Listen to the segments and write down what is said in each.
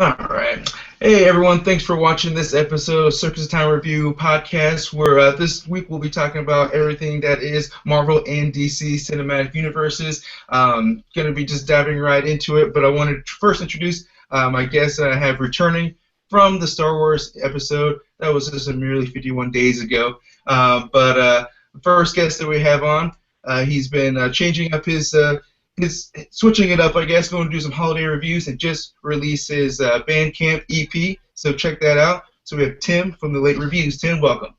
All right. Hey, everyone. Thanks for watching this episode of Circus of Time Review podcast, where this week we'll be talking about everything that is Marvel and DC cinematic universes. Going to be just diving right into it, but I want to first introduce my guests that I have returning from the Star Wars episode. That was just merely 51 days ago. But the first guest that we have on, he's been changing up his switching it up, I guess, going to do some holiday reviews and just release his Bandcamp EP. So check that out. So we have Tim from TheLateReviews. Tim, welcome.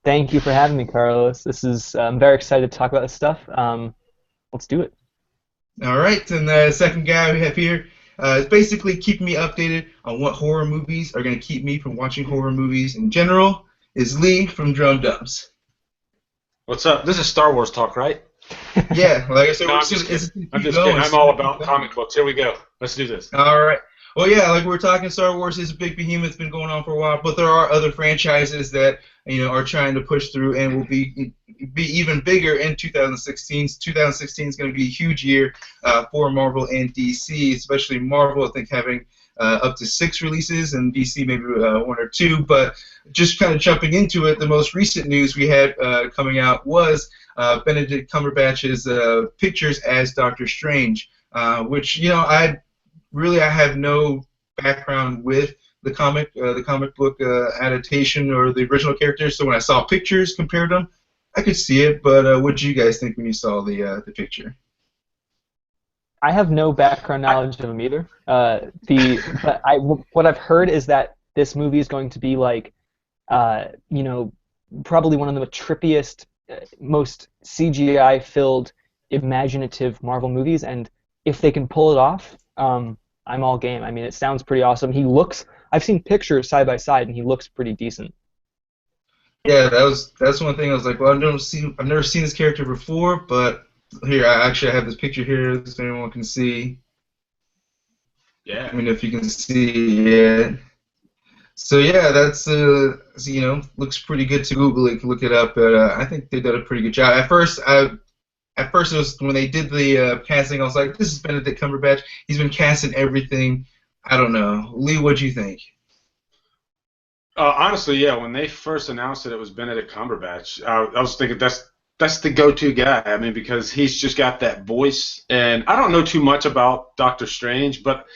Thank you for having me, Carlos. I'm very excited to talk about this stuff. Let's do it. All right, and the second guy we have here is basically keeping me updated on what horror movies are going to keep me from watching horror movies in general, is Lee from Drumdums. What's up? This is Star Wars talk, right? Yeah, like I said, no, I'm just kidding. I'm all about comic books. Here we go. Let's do this. All right. Well, yeah, like we're talking, Star Wars is a big behemoth. It's been going on for a while, but there are other franchises that are trying to push through and will be even bigger in 2016. 2016 is going to be a huge year for Marvel and DC, especially Marvel. I think having up to 6 releases, and DC maybe 1 or 2. But just kind of jumping into it, the most recent news we had coming out was Benedict Cumberbatch's pictures as Doctor Strange, which I have no background with the comic book adaptation or the original characters. So when I saw pictures, compared them, I could see it. But what did you guys think when you saw the picture? I have no background knowledge of him either. What I've heard is that this movie is going to be like, probably one of the trippiest, most CGI-filled, imaginative Marvel movies, and if they can pull it off, I'm all game. I mean, it sounds pretty awesome. I've seen pictures side by side, and he looks pretty decent. Yeah, that's one thing I was like, well, I've never seen this character before, but here I have this picture here, so anyone can see. Yeah. I mean, if you can see it. So yeah, that's looks pretty good to Google it, look it up. But I think they did a pretty good job. At first it was when they did the casting, I was like, this is Benedict Cumberbatch. He's been casting everything. I don't know, Lee, what do you think? Honestly, yeah. When they first announced it was Benedict Cumberbatch, I was thinking that's the go-to guy. I mean, because he's just got that voice, and I don't know too much about Doctor Strange, but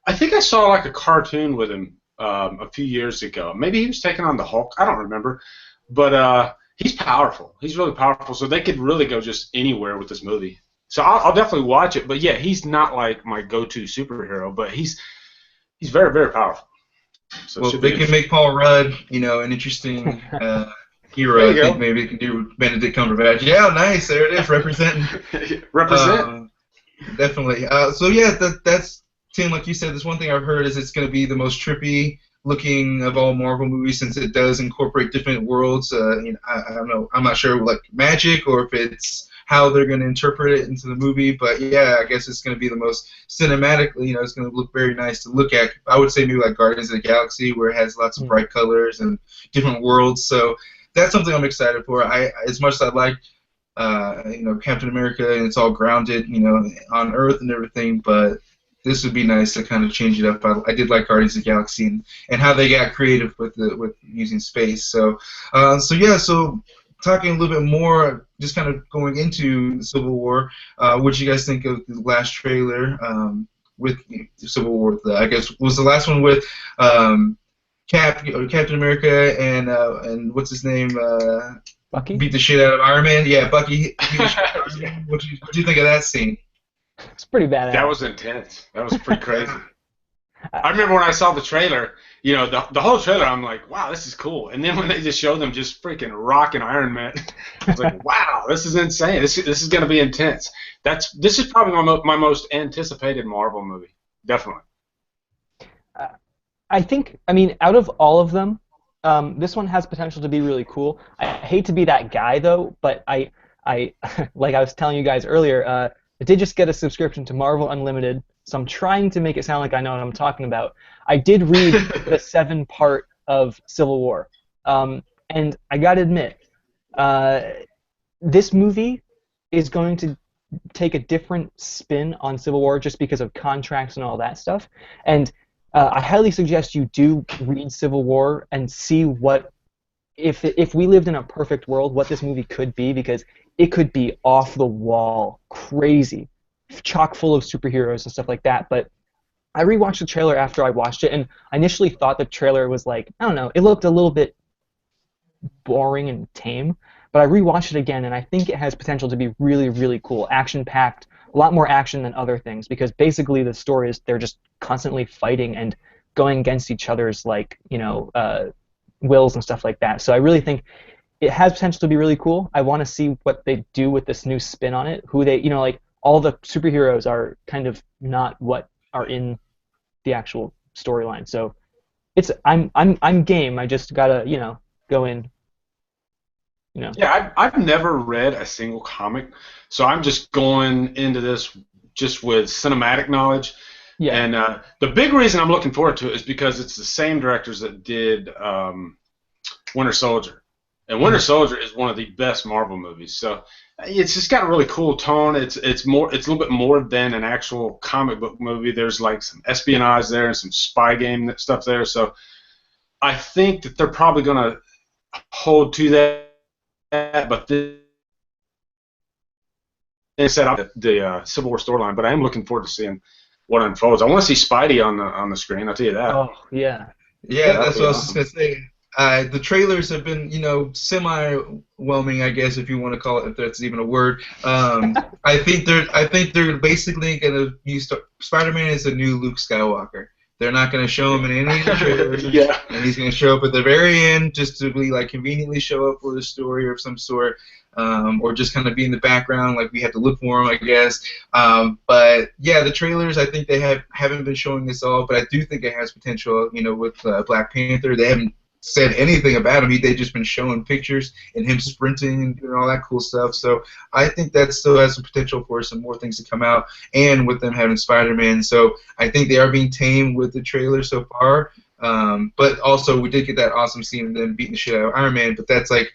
I think I saw like a cartoon with him a few years ago. Maybe he was taking on the Hulk. I don't remember, but he's powerful. He's really powerful. So they could really go just anywhere with this movie. So I'll definitely watch it. But yeah, he's not like my go-to superhero, but he's very, very powerful. So well, they can make Paul Rudd, an interesting hero. I think maybe they can do Benedict Cumberbatch. Yeah, nice. There it is, representing. Represent. Definitely. So yeah, that's Tim. Like you said, this one thing I've heard is it's going to be the most trippy looking of all Marvel movies, since it does incorporate different worlds. I don't know. I'm not sure like magic or if it's how they're going to interpret it into the movie. But yeah, I guess it's going to be the most cinematically. It's going to look very nice to look at. I would say maybe like Guardians of the Galaxy, where it has lots of bright colors and different worlds. So that's something I'm excited for. As much as I like, Captain America, and it's all grounded, on Earth and everything, but this would be nice to kind of change it up. I did like Guardians of the Galaxy and how they got creative with using space. So talking a little bit more, just kind of going into Civil War, what did you guys think of the last trailer with Civil War? I guess was the last one with Captain America and what's his name? Bucky? Beat the shit out of Iron Man. Yeah, Bucky. Beat the shit out of Iron Man. What do you think of that scene? It's pretty badass. That was intense. That was pretty crazy. I remember when I saw the trailer, the whole trailer, I'm like, wow, this is cool. And then when they just showed them just freaking rocking Iron Man, I was like, wow, this is insane. This is going to be intense. This is probably my most anticipated Marvel movie. Definitely. I mean, out of all of them, this one has potential to be really cool. I hate to be that guy, though, but I like I was telling you guys earlier, I did just get a subscription to Marvel Unlimited, so I'm trying to make it sound like I know what I'm talking about. I did read the 7-part of Civil War, and I gotta admit, this movie is going to take a different spin on Civil War just because of contracts and all that stuff. And I highly suggest you do read Civil War and see what, if we lived in a perfect world, what this movie could be, because it could be off the wall, crazy, chock full of superheroes and stuff like that. But I rewatched the trailer after I watched it, and I initially thought the trailer was like, I don't know, it looked a little bit boring and tame. But I rewatched it again, and I think it has potential to be really, really cool, action-packed, a lot more action than other things, because basically the story is they're just constantly fighting and going against each other's, like, wills and stuff like that. So I really think it has potential to be really cool. I want to see what they do with this new spin on it. Who they, like, all the superheroes are kind of not what are in the actual storyline. So I'm game. I just gotta, go in. Yeah, I've never read a single comic, so I'm just going into this just with cinematic knowledge. Yeah. And the big reason I'm looking forward to it is because it's the same directors that did Winter Soldier. And Winter Soldier is one of the best Marvel movies. So it's just got a really cool tone. It's a little bit more than an actual comic book movie. There's like some espionage there and some spy game stuff there. So I think that they're probably going to hold to that. But set up the Civil War storyline. But I am looking forward to seeing what unfolds. I want to see Spidey on the screen. I'll tell you that. Oh yeah. Yeah, that's what I was just gonna say. The trailers have been, semi-whelming, I guess, if you want to call it, if that's even a word. I think they're basically gonna use Spider-Man as a new Luke Skywalker. They're not going to show him in any of the trailers, Yeah. And he's going to show up at the very end just to be like conveniently show up for the story of some sort, or just kind of be in the background, like we have to look for him, I guess. But yeah, the trailers, I think they haven't been showing this all, but I do think it has potential. With Black Panther, they haven't said anything about him. They've just been showing pictures and him sprinting and doing all that cool stuff. So I think that still has some potential for some more things to come out, and with them having Spider-Man. So I think they are being tame with the trailer so far. But also we did get that awesome scene of them beating the shit out of Iron Man, but that's like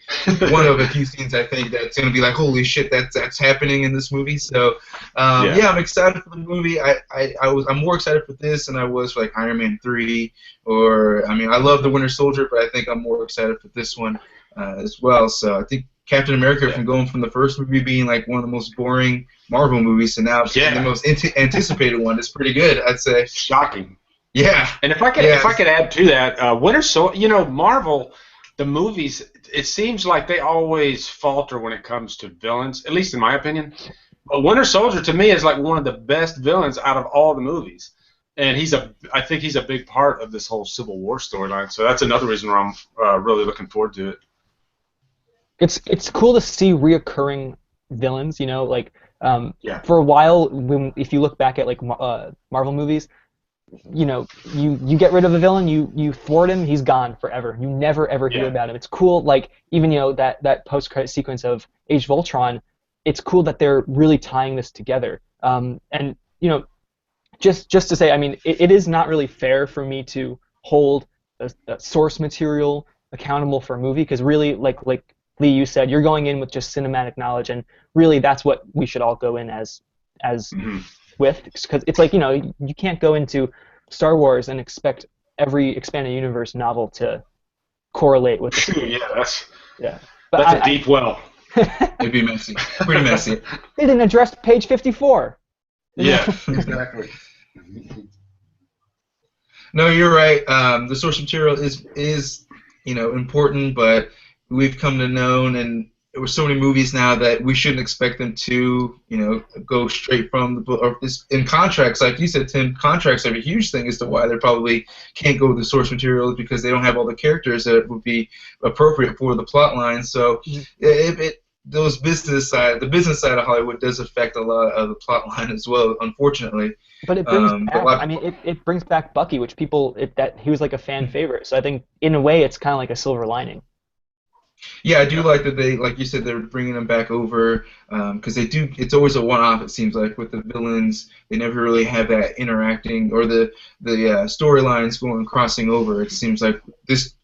one of a few scenes I think that's going to be like, holy shit, that's happening in this movie. So yeah, I'm excited for the movie. I'm more excited for this than I was for like Iron Man 3, or I love the Winter Soldier, but I think I'm more excited for this one as well. So I think Captain America, from going from the first movie being like one of the most boring Marvel movies to now being the most anticipated one, is pretty good, I'd say. Shocking. Yeah. And if I could add to that, Winter Soldier, Marvel, the movies, it seems like they always falter when it comes to villains, at least in my opinion. But Winter Soldier, to me, is like one of the best villains out of all the movies. And I think he's a big part of this whole Civil War storyline. So that's another reason why I'm really looking forward to it. It's cool to see reoccurring villains, for a while, if you look back at like Marvel movies, you get rid of a villain, you thwart him, he's gone forever. You never ever hear about him. It's cool, like even that post-credit sequence of Age of Ultron. It's cool that they're really tying this together. And just to say, it is not really fair for me to hold the source material accountable for a movie, because really, like Lee, you said, you're going in with just cinematic knowledge, and really that's what we should all go in as with, because it's like, you can't go into Star Wars and expect every expanded universe novel to correlate with the that's a deep well. It'd be messy, pretty messy. They didn't address page 54. Yeah, exactly. No, you're right. The source material is important, but we've come to know, and there were so many movies now that we shouldn't expect them to, go straight from the book. Or in contracts, like you said, Tim, contracts are a huge thing as to why they probably can't go with the source material, because they don't have all the characters that would be appropriate for the plot line. So the business side of Hollywood does affect a lot of the plot line as well, unfortunately. But it brings back, it brings back Bucky, which that he was like a fan favorite. So I think in a way it's kind of like a silver lining. Yeah, I do like that they, like you said, they're bringing them back over, because they do. It's always a one-off. It seems like with the villains, they never really have that interacting, or the storylines crossing over. It seems like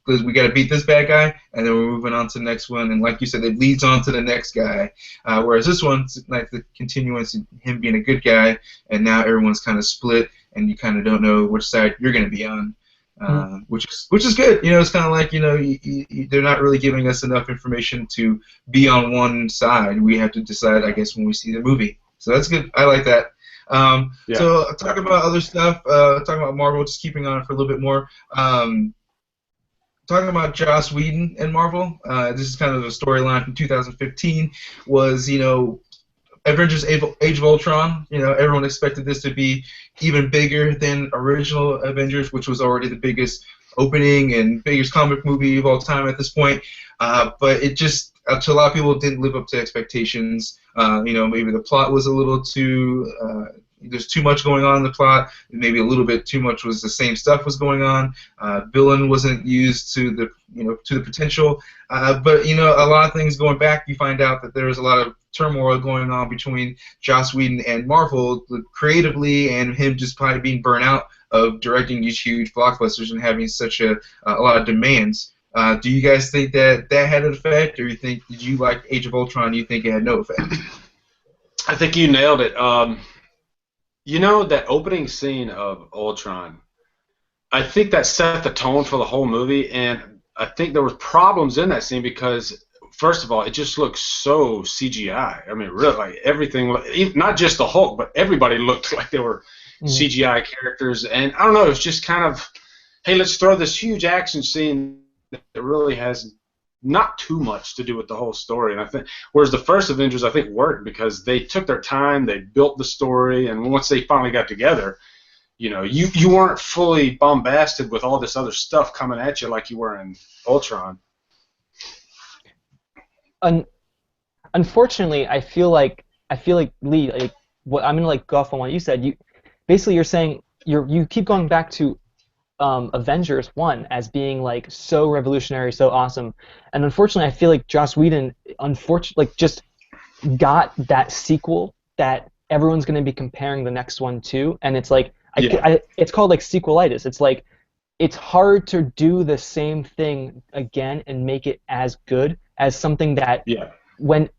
we got to beat this bad guy, and then we're moving on to the next one. And like you said, it leads on to the next guy. Whereas this one's like the continuance of him being a good guy, and now everyone's kind of split. and you kind of don't know which side you're going to be on. Which is good. You know, it's kind of like, you know, they're not really giving us enough information to be on one side. We have to decide, I guess, when we see the movie. So that's good. I like that. So talking about other stuff, talking about Marvel, just keeping on for a little bit more. Talking about Joss Whedon and Marvel, this is kind of a storyline from 2015, was, you know, Avengers Age of Ultron. You know, everyone expected this to be even bigger than original Avengers, which was already the biggest opening and biggest comic movie of all time at this point. But it just, to a lot of people, didn't live up to expectations. You know, maybe the plot was a little too... there's too much going on in the plot. Maybe a little bit too much was the same stuff was going on. Villain wasn't used to the potential. But you know, a lot of things going back, you find out that there was a lot of turmoil going on between Joss Whedon and Marvel creatively, and him just probably being burnt out of directing these huge blockbusters and having such a lot of demands. Do you guys think that had an effect, or did you like Age of Ultron? You think it had no effect? I think you nailed it. You know, that opening scene of Ultron, I think that set the tone for the whole movie, and I think there were problems in that scene because, first of all, it just looks so CGI. I mean, really, like everything, not just the Hulk, but everybody looked like they were CGI characters, and I don't know, it was just kind of, hey, let's throw this huge action scene that really has not too much to do with the whole story. And I think, whereas the first Avengers, I think, worked because they took their time, they built the story, and once they finally got together, you know, you weren't fully bombasted with all this other stuff coming at you like you were in Ultron. Unfortunately, I feel like Lee, like, what I'm gonna go off on what you said. You're saying you keep going back to Avengers 1 as being like so revolutionary, so awesome, and unfortunately I feel like Joss Whedon just got that sequel that everyone's going to be comparing the next one to, and it's like it's called like sequelitis. It's like it's hard to do the same thing again and make it as good as something that when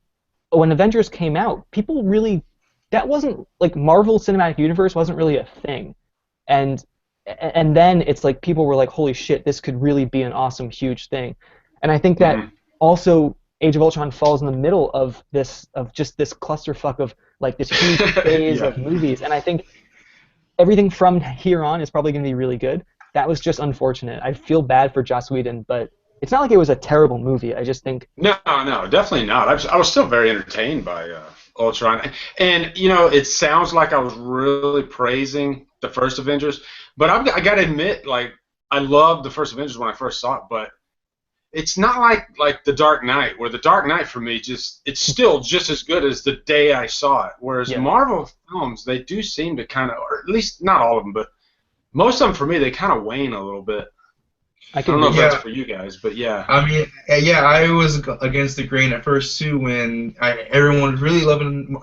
Avengers came out, people really, that wasn't like, Marvel Cinematic Universe wasn't really a thing, and then it's like people were like, holy shit, this could really be an awesome, huge thing. And I think that also Age of Ultron falls in the middle of just this clusterfuck of like this huge phase of movies. And I think everything from here on is probably going to be really good. That was just unfortunate. I feel bad for Joss Whedon, but it's not like it was a terrible movie. I just think... No, definitely not. I was still very entertained by Ultron. And, you know, it sounds like I was really praising the first Avengers, but I got to admit, like, I loved the first Avengers when I first saw it, but it's not like The Dark Knight, where The Dark Knight for me it's still just as good as the day I saw it. Whereas Marvel films, they do seem to kind of, or at least not all of them, but most of them for me, they kind of wane a little bit. I don't know if that's for you guys, but yeah. I mean, I was against the grain at first too when everyone was really loving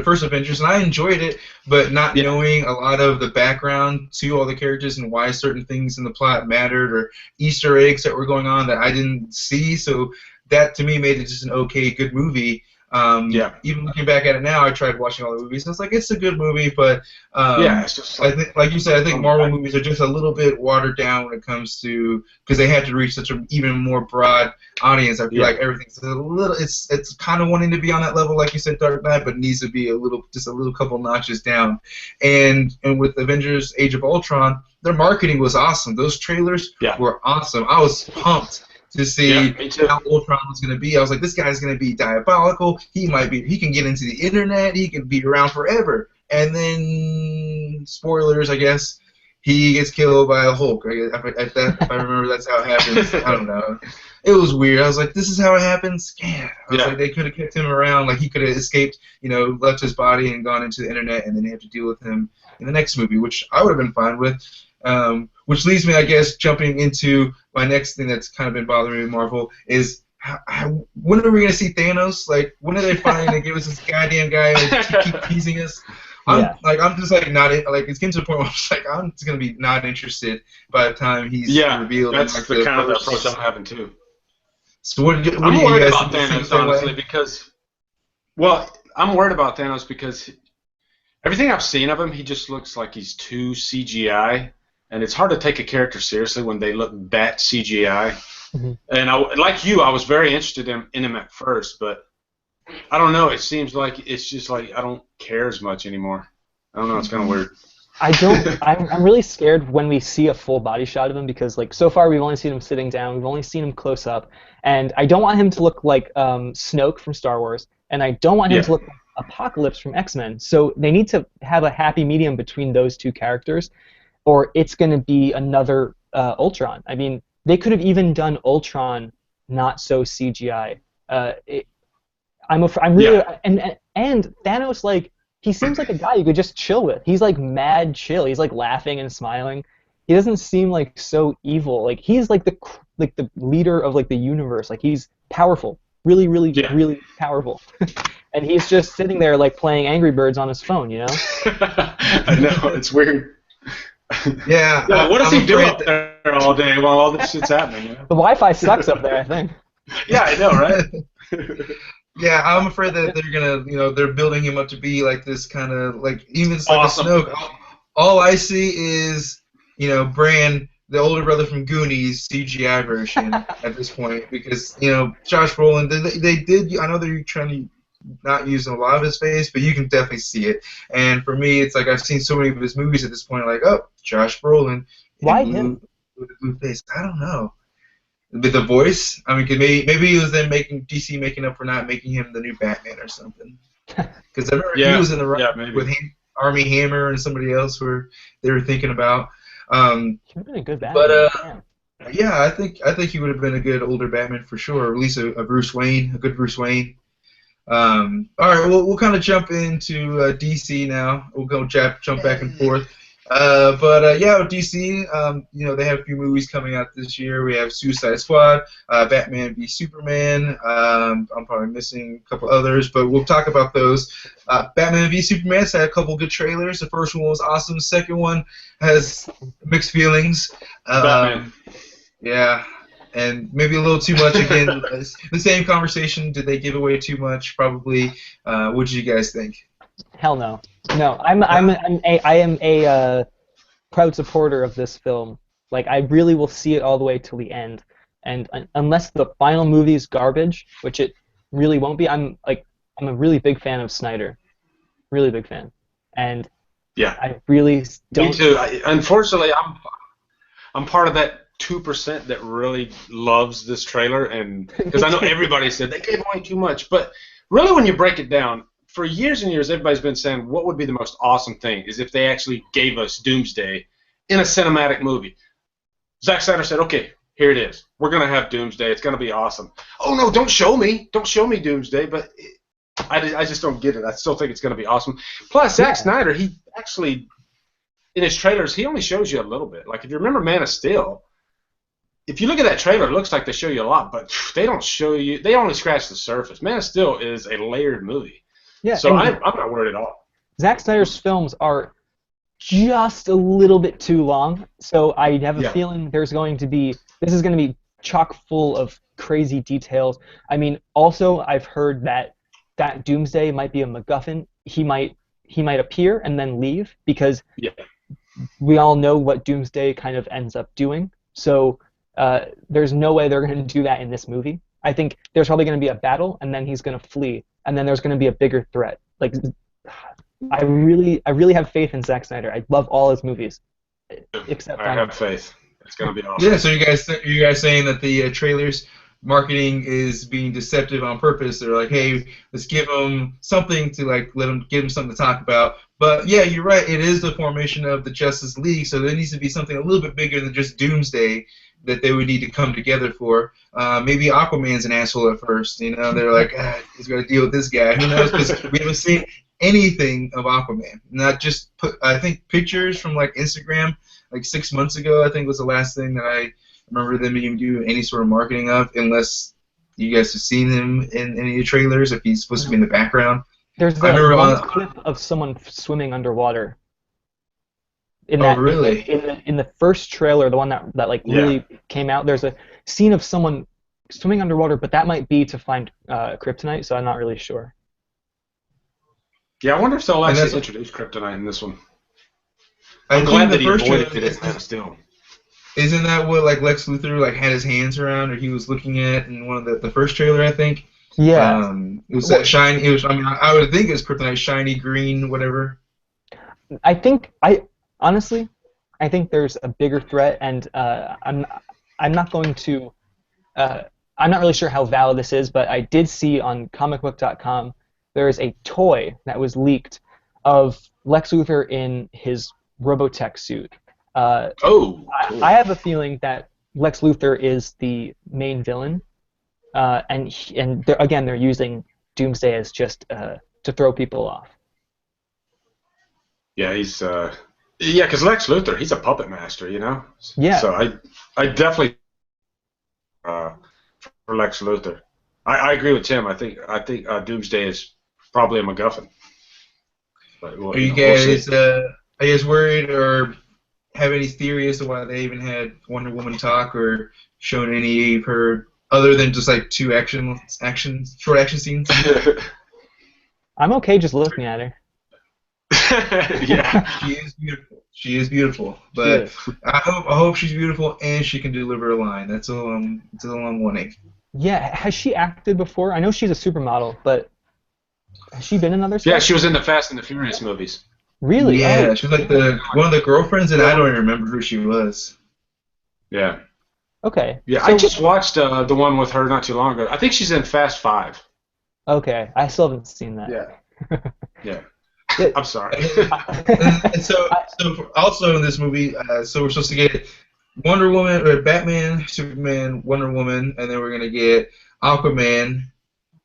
first Avengers, and I enjoyed it, but not knowing a lot of the background to all the characters and why certain things in the plot mattered, or Easter eggs that were going on that I didn't see, so that to me made it just an okay, good movie. Even looking back at it now, I tried watching all the movies, and I was like, it's a good movie, but it's just I think, like you said, I think Marvel movies are just a little bit watered down when it comes to, because they had to reach such an even more broad audience. I feel like everything's a little, it's kind of wanting to be on that level, like you said, Dark Knight, but needs to be just a little couple notches down. And with Avengers: Age of Ultron, their marketing was awesome. Those trailers were awesome. I was pumped to see how Ultron was going to be. I was like, this guy's going to be diabolical. He can get into the internet. He can be around forever. And then, spoilers, I guess, he gets killed by a Hulk. If I remember, that's how it happens. I don't know. It was weird. I was like, this is how it happens? Yeah. I was like, they could have kept him around. Like, he could have escaped, left his body and gone into the internet, and then they have to deal with him in the next movie, which I would have been fine with. Which leads me, I guess, jumping into my next thing that's kind of been bothering me with Marvel is when are we going to see Thanos? Like, when are they finally going to give us this goddamn guy and keep teasing us? I'm just like not it's getting to the point where I'm just like, I'm just going to be not interested by the time he's revealed. That's like the kind of approach I'm having too. So what do I'm you worried guys about Thanos, honestly, because I'm worried about Thanos because Everything I've seen of him, he just looks like he's too CGI, and it's hard to take a character seriously when they look that CGI. Hmm. And like you, I was very interested in him at first, but I don't know. It seems like it's just like I don't care as much anymore. I don't know. It's kind of weird. I don't. I'm really scared when we see a full body shot of him because like so far we've only seen him sitting down, we've only seen him close up, and I don't want him to look like Snoke from Star Wars, and I don't want him Yeah. to look like Apocalypse from X-Men. So they need to have a happy medium between those two characters, or it's going to be another Ultron. I mean, they could have even done Ultron not so CGI. I'm really Yeah. and Thanos, like, he seems like a guy you could just chill with. He's like mad chill. He's like laughing and smiling. He doesn't seem like so evil. Like he's like the leader of like the universe. Like he's powerful, really, really, Yeah. really powerful. And he's just sitting there like playing Angry Birds on his phone, you know? I know. It's weird. Yeah. Yeah, what does I'm he do afraid up there all day while all this shit's happening? You know? The Wi-Fi sucks up there, I think. Yeah, I know, right? Yeah, I'm afraid that they're gonna, they're building him up to be like this kind of like even like Awesome. a Snoke. All I see is, Bran, the older brother from Goonies CGI version at this point because Josh Brolin they did. I know they're trying to not use a lot of his face, but you can definitely see it. And for me, it's like I've seen so many of his movies at this point. Like, oh, Josh Brolin. Why in blue, him? with a blue face? I don't know. With the voice, I mean, maybe he was then making DC making up for not making him the new Batman or something. Because I remember he was in the Yeah, maybe. with Army Hammer and somebody else where they were thinking about. He'd have been a good Batman. But yeah, I think he would have been a good older Batman for sure, or at least a Bruce Wayne, a good Bruce Wayne. All right, we'll kind of jump into DC now. We'll go jump back and forth. Yeah, with DC, they have a few movies coming out this year. We have Suicide Squad, Batman v Superman. I'm probably missing a couple others, but we'll talk about those. Batman v Superman's had a couple good trailers. The first one was awesome. The second one has mixed feelings. Batman. Yeah, and maybe a little too much again. The same conversation. Did they give away too much? Probably. What did you guys think? Hell no. No, I am a proud supporter of this film. Like, I really will see it all the way till the end. And unless the final movie is garbage, which it really won't be, I'm a really big fan of Snyder. Really big fan. And Yeah. I really don't. Me too. Unfortunately, I'm part of that 2% that really loves this trailer, and because I know everybody said they gave away too much, but really, when you break it down, for years and years, everybody's been saying what would be the most awesome thing is if they actually gave us Doomsday in a cinematic movie. Zack Snyder said, "Okay, here it is. We're gonna have Doomsday. It's gonna be awesome." Oh no, don't show me Doomsday, but I just don't get it. I still think it's gonna be awesome. Plus, Zack Snyder, he actually in his trailers, he only shows you a little bit. Like if you remember Man of Steel, if you look at that trailer, it looks like they show you a lot, but they don't show you. They only scratch the surface. Man of Steel is a layered movie. Yeah, So I'm not worried at all. Zack Snyder's films are just a little bit too long, so I have a feeling this is going to be chock full of crazy details. I mean, also I've heard that Doomsday might be a MacGuffin. He might appear and then leave because we all know what Doomsday kind of ends up doing. So there's no way they're going to do that in this movie. I think there's probably going to be a battle, and then he's going to flee, and then there's going to be a bigger threat. Like, I really have faith in Zack Snyder. I love all his movies, except I have faith. It's going to be awesome. Yeah, so you guys saying that the trailers marketing is being deceptive on purpose? They're like, hey, let's give them something to give them something to talk about. But yeah, you're right. It is the formation of the Justice League, so there needs to be something a little bit bigger than just Doomsday that they would need to come together for. Maybe Aquaman's an asshole at first. They're like, he's got to deal with this guy. Who knows? Because we haven't seen anything of Aquaman. Not just I think pictures from Instagram 6 months ago. I think was the last thing that I remember them even do any sort of marketing of, unless you guys have seen him in any of the trailers. If he's supposed to be in the background. There's that one clip of someone swimming underwater. Really? In the first trailer, the one that really came out, there's a scene of someone swimming underwater, but that might be to find kryptonite, so I'm not really sure. Yeah, I wonder if they'll And actually that's, introduce kryptonite in this one. I I'm think glad the that he first avoided trailer, it in Man of Steel. isn't that what like Lex Luthor like had his hands around or he was looking at in one of the first trailer, I think. Yeah. It was that shiny. It was. I mean, I would think it's kryptonite, shiny green, whatever. Honestly, I think there's a bigger threat, and I'm not going to. I'm not really sure how valid this is, but I did see on comicbook.com there is a toy that was leaked of Lex Luthor in his Robotech suit. Oh, cool. I have a feeling that Lex Luthor is the main villain, and again they're using Doomsday as just to throw people off. Yeah, because Lex Luthor, he's a puppet master, you know. Yeah. So I definitely for Lex Luthor. I agree with Tim. I think Doomsday is probably a MacGuffin. But Are you guys worried or have any theory as to why they even had Wonder Woman talk or shown any of her other than just like two short action scenes? I'm okay just looking at her. Yeah. She is beautiful. But I hope she's beautiful and she can deliver a line. That's all I'm wanting. Yeah, has she acted before? I know she's a supermodel, but has she been in other stuff? Yeah, she was in the Fast and the Furious movies. Really? Yeah, Oh. she was like one of the girlfriends, and I don't even remember who she was. Yeah. Okay. Yeah, so, I just watched the one with her not too long ago. I think she's in Fast 5. Okay, I still haven't seen that. Yeah. Yeah. I'm sorry. and so also in this movie, so we're supposed to get Wonder Woman, or Batman, Superman, Wonder Woman, and then we're gonna get Aquaman,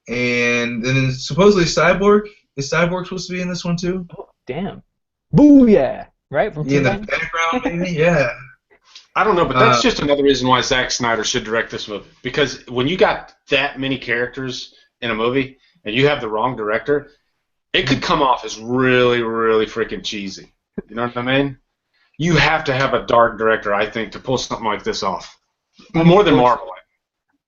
and then supposedly Cyborg. Is Cyborg supposed to be in this one too? Oh, damn. Booyah! Right? From in the background, maybe? Yeah. I don't know, but that's just another reason why Zack Snyder should direct this movie. Because when you got that many characters in a movie and you have the wrong director, it could come off as really, really freaking cheesy. You know what I mean? You have to have a dark director, I think, to pull something like this off. More than Marvel.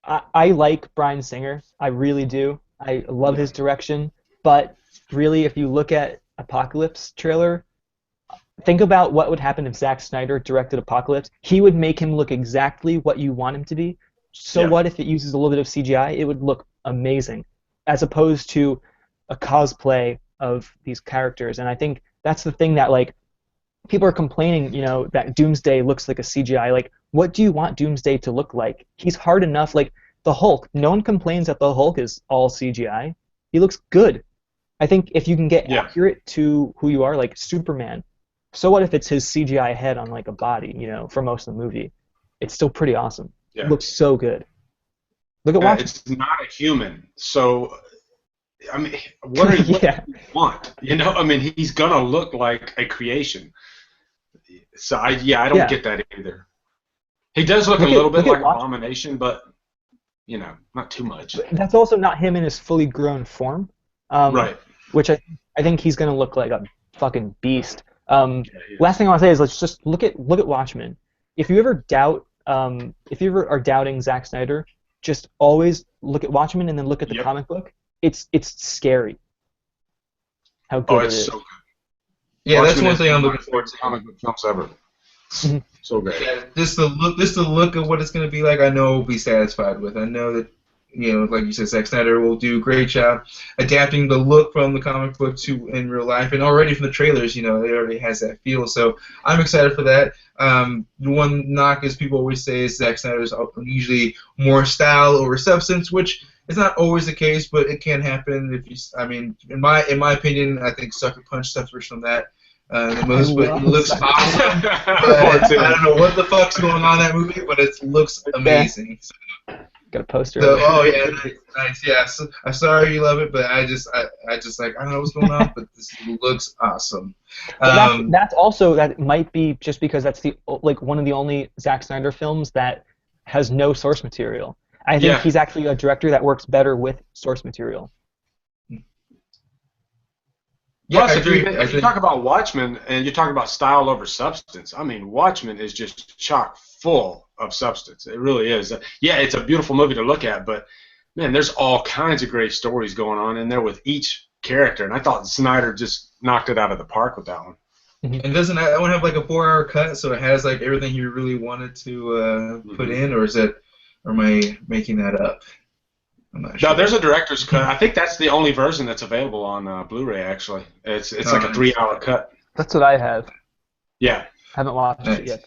I like Bryan Singer. I really do. I love his direction. But really, if you look at Apocalypse trailer, think about what would happen if Zack Snyder directed Apocalypse. He would make him look exactly what you want him to be. So what if it uses a little bit of CGI? It would look amazing, as opposed to a cosplay of these characters. And I think that's the thing that, like, people are complaining, you know, that Doomsday looks like a CGI. Like, what do you want Doomsday to look like? He's hard enough. Like, the Hulk, no one complains that the Hulk is all CGI. He looks good. I think if you can get accurate to who you are, like Superman, so what if it's his CGI head on, like, a body, you know, for most of the movie? It's still pretty awesome. Yeah. It looks so good. Look at Watchmen. It's not a human, so... I mean, what do you want? You know, I mean, he's gonna look like a creation. So I don't get that either. He does look a little bit like Abomination, but you know, not too much. That's also not him in his fully grown form. Right. Which I think he's gonna look like a fucking beast. Last thing I want to say is let's just look at Watchmen. If you ever are doubting Zack Snyder, just always look at Watchmen and then look at the comic book. It's scary how good it is. So good. Yeah, Watchmen that's one thing I'm looking forward to. Comic book films ever. So great. Yeah, just the look of what it's going to be like, I know we'll be satisfied with. I know that, you know, like you said, Zack Snyder will do a great job adapting the look from the comic book to in real life, and already from the trailers, you know, it already has that feel. So I'm excited for that. The one knock, as people always say, is Zack Snyder's usually more style over substance, which is not always the case, but it can happen. In my opinion, I think Sucker Punch suffers from that the most, but it looks awesome. I don't know what the fuck's going on in that movie, but it looks amazing. Got a poster. So, nice. Yeah, so, I'm sorry you love it, but I just like, I don't know what's going on, but this looks awesome. That might be just because that's one of the only Zack Snyder films that has no source material. I think he's actually a director that works better with source material. Yeah, plus, if you talk about Watchmen and you talk about style over substance, I mean, Watchmen is just chock full of substance. It really is. Yeah, it's a beautiful movie to look at, but man, there's all kinds of great stories going on in there with each character, and I thought Snyder just knocked it out of the park with that one. And doesn't that one have like a 4-hour cut, so it has like everything you really wanted to put in, or am I making that up? I'm not sure. No, there's a director's cut. I think that's the only version that's available on Blu-ray. Actually, it's like a 3-hour cut. That's what I have. Yeah. Haven't watched it yet.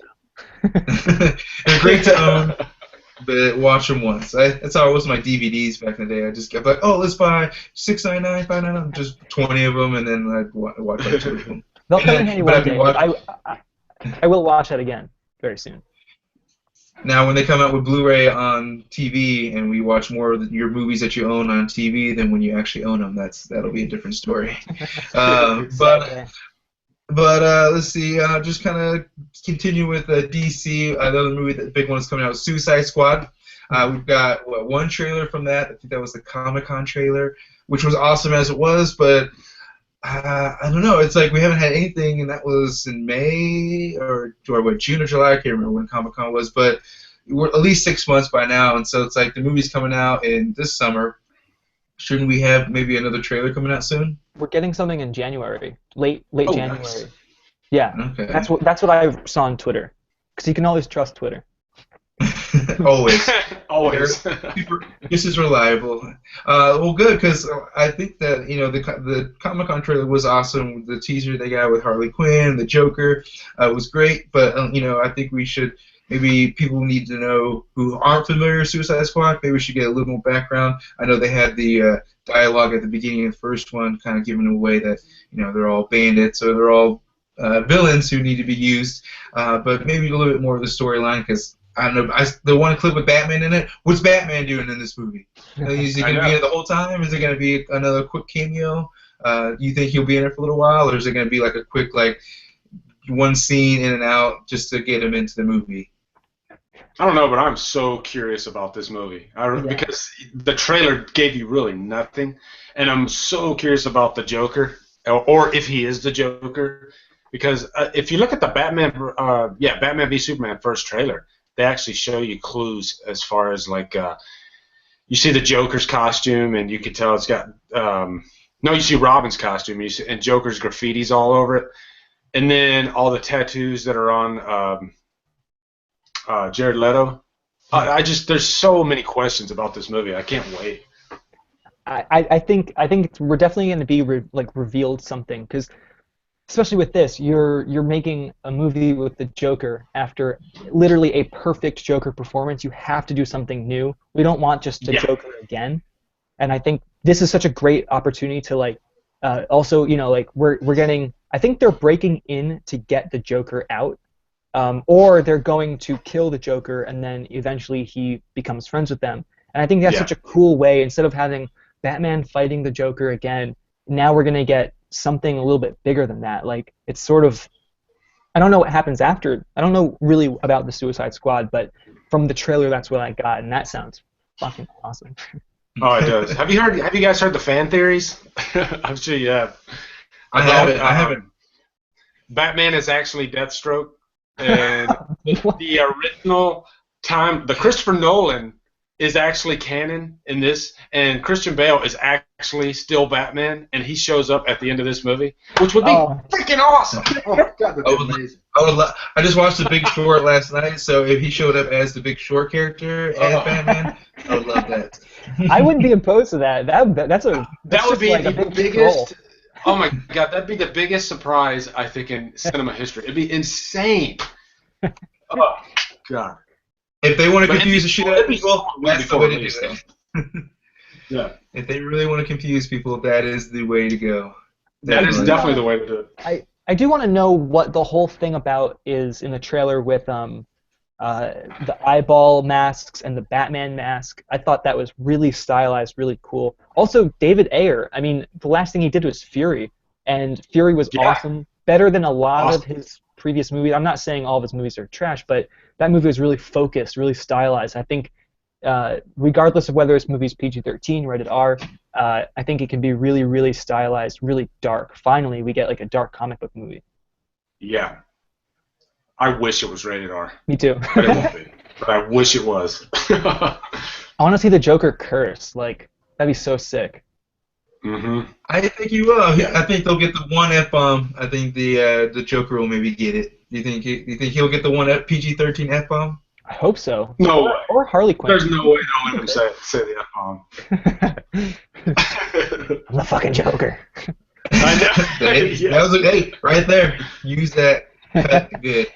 They're great to own, but watch them once. That's how it was with my DVDs back in the day. I just kept like, oh, let's buy $6.99, $5.99, just 20 of them, and then I'd watch like 2 of them. They'll come in handy one day, but I will watch it again very soon. Now, when they come out with Blu-ray on TV and we watch more of your movies that you own on TV than when you actually own them, that'll be a different story. Exactly. But let's see. Just kind of continue with DC. Another movie, the big one is coming out, Suicide Squad. We've got one trailer from that. I think that was the Comic-Con trailer, which was awesome as it was, but I don't know. It's like we haven't had anything, and that was in May or June or July. I can't remember when Comic-Con was, but we're at least 6 months by now, and so it's like the movie's coming out in this summer. Shouldn't we have maybe another trailer coming out soon? We're getting something in January, late January. Nice. Yeah, okay. That's what I saw on Twitter, because you can always trust Twitter. Always. Always. This is reliable. Well, good, because I think that the Comic-Con trailer was awesome. The teaser they got with Harley Quinn, the Joker, was great. But I think we should maybe people need to know who aren't familiar with Suicide Squad. Maybe we should get a little more background. I know they had the dialogue at the beginning of the first one, kind of giving away that they're all bandits or they're all villains who need to be used. But maybe a little bit more of the storyline, because I don't know. The one clip with Batman in it. What's Batman doing in this movie? Is he going to be in it the whole time? Is it going to be another quick cameo? You think he'll be in it for a little while, or is it going to be like a quick one scene in and out just to get him into the movie? I don't know, but I'm so curious about this movie because the trailer gave you really nothing, and I'm so curious about the Joker, or if he is the Joker, because if you look at the Batman v Superman first trailer, they actually show you clues as far as you see the Joker's costume, and you can tell it's got you see Robin's costume, and Joker's graffitis all over it, and then all the tattoos that are on Jared Leto. There's so many questions about this movie. I can't wait. I think we're definitely going to be revealed something, because especially with this, you're making a movie with the Joker after literally a perfect Joker performance. You have to do something new. We don't want just a Joker again. And I think this is such a great opportunity to also we're getting. I think they're breaking in to get the Joker out, or they're going to kill the Joker and then eventually he becomes friends with them. And I think that's such a cool way. Instead of having Batman fighting the Joker again, now we're gonna get something a little bit bigger than that. It's sort of, I don't know what happens after. I don't know really about the Suicide Squad, but from the trailer, that's what I got, and that sounds fucking awesome. Oh, it does. Have you guys heard the fan theories? I'm sure you have. I haven't. Batman is actually Deathstroke, and the original the Christopher Nolan is actually canon in this, and Christian Bale is actually still Batman, and he shows up at the end of this movie, which would be freaking awesome. Oh my god, that's amazing. I just watched The Big Short last night, so if he showed up as the Big Short character as Batman, I would love that. I wouldn't be opposed to that. That would be the biggest. Oh my god, that'd be the biggest surprise I think in cinema history. It'd be insane. Oh god. If they want to confuse the shit out of people, that's the way to do it. Yeah. If they really want to confuse people, that is the way to go. That is definitely the way to do it. I do want to know what the whole thing about is in the trailer with the eyeball masks and the Batman mask. I thought that was really stylized, really cool. Also, David Ayer. I mean, the last thing he did was Fury, and Fury was awesome. Better than a lot of his previous movies. I'm not saying all of his movies are trash, but that movie was really focused, really stylized. I think, regardless of whether this movie's PG-13, rated R, I think it can be really, really stylized, really dark. Finally, we get a dark comic book movie. Yeah. I wish it was rated R. Me too. But it won't be. But I wish it was. I want to see the Joker curse. That'd be so sick. Mm-hmm. I think he will. I think they'll get the one F-bomb. I think the Joker will maybe get it. You think he'll get the one PG-13 F-bomb? I hope so. No way. Or Harley Quinn. There's no way they'll let him say the F-bomb. I'm the fucking Joker. I know. That was hey, right there. Use that. Good.